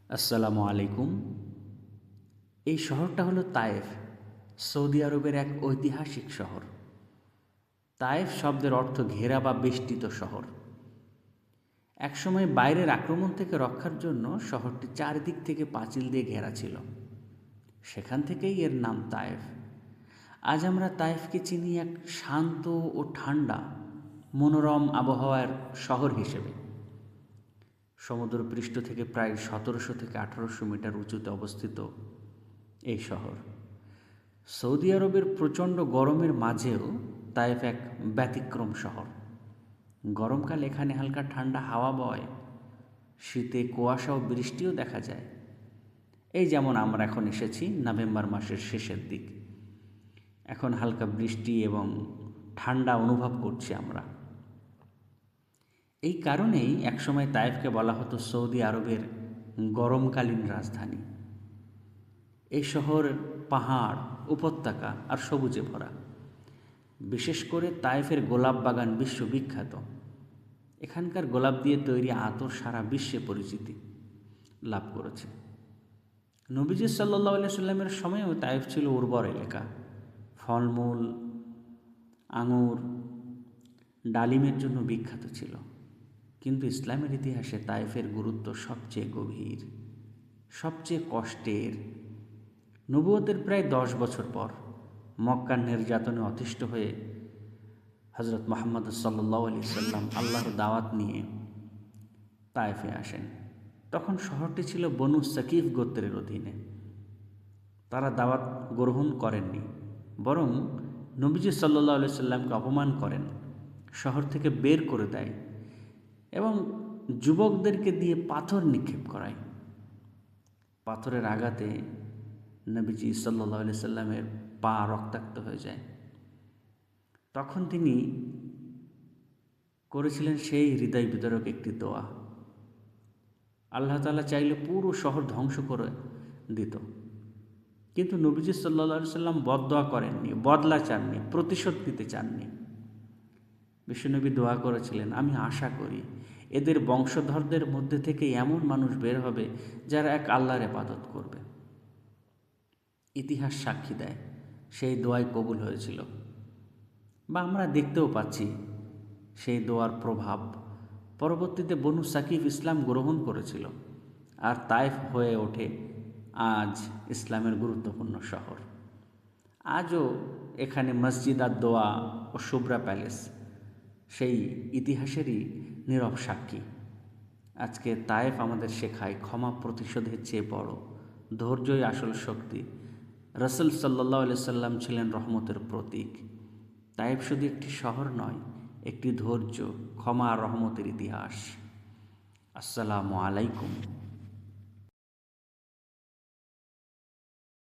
আসসালামু আলাইকুম। এই শহরটা হলো তায়েফ, সৌদি আরবের এক ঐতিহাসিক শহর। তায়েফ শব্দের অর্থ ঘেরা বা বেষ্টিত শহর। একসময় বাইরের আক্রমণ থেকে রক্ষার জন্য শহরটি চারিদিক থেকে পাঁচিল দিয়ে ঘেরা ছিল। সেখান থেকেই এর নাম তায়েফ। আজ আমরা তায়েফকে চিনি এক শান্ত ও ঠান্ডা, মনোরম আবহাওয়ার শহর হিসেবে। সমুদ্রপৃষ্ঠ থেকে প্রায় 1700 থেকে 1800 মিটার উঁচুতে অবস্থিত এই শহর। সৌদি আরবের প্রচণ্ড গরমের মাঝেও তায়েফ এক ব্যতিক্রম শহর। গরমকালে এখানে হালকা ঠান্ডা হাওয়া বয়, শীতে কুয়াশা ও বৃষ্টিও দেখা যায়। এই যেমন আমরা এখন এসেছি নভেম্বর মাসের শেষের দিক। এখন হালকা বৃষ্টি এবং ঠান্ডা অনুভব করছি আমরা। এই কারণেই একসময় তায়েফকে বলা হতো সৌদি আরবের গরমকালীন রাজধানী। এই শহর পাহাড়, উপত্যকা আর সবুজে ভরা। বিশেষ করে তায়েফের গোলাপ বাগান বিশ্ববিখ্যাত। এখানকার গোলাপ দিয়ে তৈরি আতর সারা বিশ্বে পরিচিতি লাভ করেছে। নবীজি সাল্লাল্লাহু আলাইহি সাল্লামের সময়েও তায়েফ ছিল উর্বর এলাকা। ফলমূল, আঙুর, ডালিমের জন্য বিখ্যাত ছিল। কিন্তু ইসলামের ইতিহাসে তায়েফের গুরুত্ব সবচেয়ে গভীর, সবচেয়ে কষ্টের। নবুয়তের প্রায় 10 বছর পর মক্কার নির্যাতনে অতিষ্ঠ হয়ে হজরত মুহাম্মদ সাল্লাল্লাহু আলাইহি সাল্লাম আল্লাহর দাওয়াত নিয়ে তায়েফে আসেন। তখন শহরটি ছিল বনু সাকিফ গোত্রের অধীনে। তারা দাওয়াত গ্রহণ করেননি, বরং নবীজি সাল্লাল্লাহু আলাইহি সাল্লামকে অপমান করেন, শহর থেকে বের করে দেয় এবং যুবকদেরকে দিয়ে পাথর নিক্ষেপ করায়। পাথরের আঘাতে নবীজি সাল্লাল্লাহু আলাইহি সাল্লামের পা রক্তাক্ত হয়ে যায়। তখন তিনি করেছিলেন সেই হৃদয় বিদারক একটি দোয়া। আল্লাহ তাআলা চাইলে পুরো শহর ধ্বংস করে দিত, কিন্তু নবীজি সাল্লাল্লাহু আলাইহি সাল্লাম বদদোয়া করেননি, বদলা চাননি, প্রতিশোধ নিতে চাননি। বিশ্বনবী দোয়া করেছিলেন, আমি আশা করি এদের বংশধরদের মধ্যে থেকে এমন মানুষ বের হবে যারা এক আল্লাহর ইবাদত করবে। ইতিহাস সাক্ষী দেয় সেই দোয়াই কবুল হয়েছিল, বা আমরা দেখতেও পাচ্ছি সেই দোয়ার প্রভাব। পরবর্তীতে বনু সাকিফ ইসলাম গ্রহণ করেছিল, আর তায়েফ হয়ে ওঠে আজ ইসলামের গুরুত্বপূর্ণ শহর। আজও এখানে মসজিদ আর দোয়া ও শুভ্রা প্যালেস সেই ইতিহাসেরই নীরব সাক্ষী। আজকে তায়েফ আমাদের শেখায় ক্ষমা প্রতিশোধের চেয়ে বড়, ধৈর্যই আসল শক্তি। রাসূল সাল্লাল্লাহু আলাইহি সাল্লাম ছিলেন রহমতের প্রতীক। তায়েফ শুধু একটি শহর নয়, একটি ধৈর্য, ক্ষমা আর রহমতের ইতিহাস। আসসালামু আলাইকুম।